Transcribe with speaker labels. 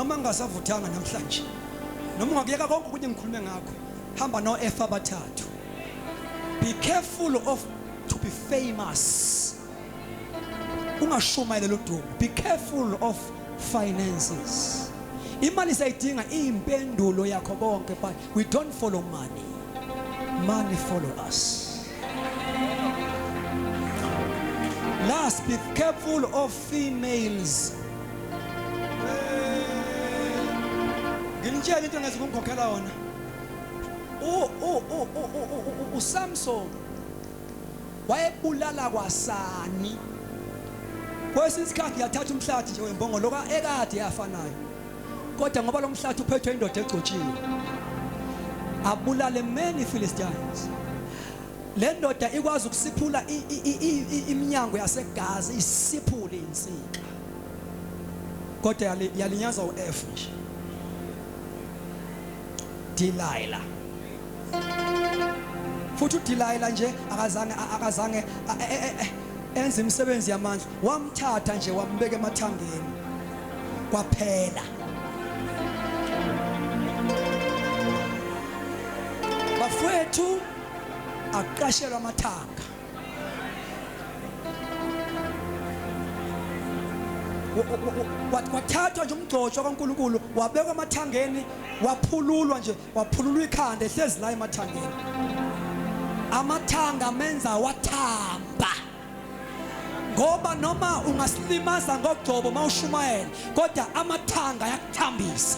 Speaker 1: noma ngingasavuthanga namhlanje noma ungakuyeka konke ukuthi ngikhulume ngakho hamba no F abathathu. Be careful of to be famous. Ungashumayela lo dumo. Be careful of finances. Imali sayidinga impendulo yakho konke, but we don't follow money. Money follow us. Last, be careful of females. Nginitshela into ngezikukhokhela wona. Samson wayebulala kwaSani. Kwesinye isikhathi yathatha umhlathi nje wembongolo ekade yafanayo. Kodwa ngoba lo mhlathi uphethwe indoda egcotshiwe, abulale many Philistines. Le ndoda ikwazi ukusiphula iminyango yaseGaza, isiphule insika. Kodwa yalinyaza uF nje. Delilah. Futhi uDelilah nje akazange enze imisebenzi yamandla, wamthatha nje wambeka emathangeni kwaphela. Bafowethu aqashelwa amathanga. Wathathwa nje umgcotsho kaNkulunkulu wabekwa emathangeni, waphululwa nje, waphululwa ikhanda ehlezi la emathangeni. Amathanga amenza wathamba. Ngoba noma ungasilimaza ngogcobo mawushumayela, kodwa amathanga ayakuthambisa.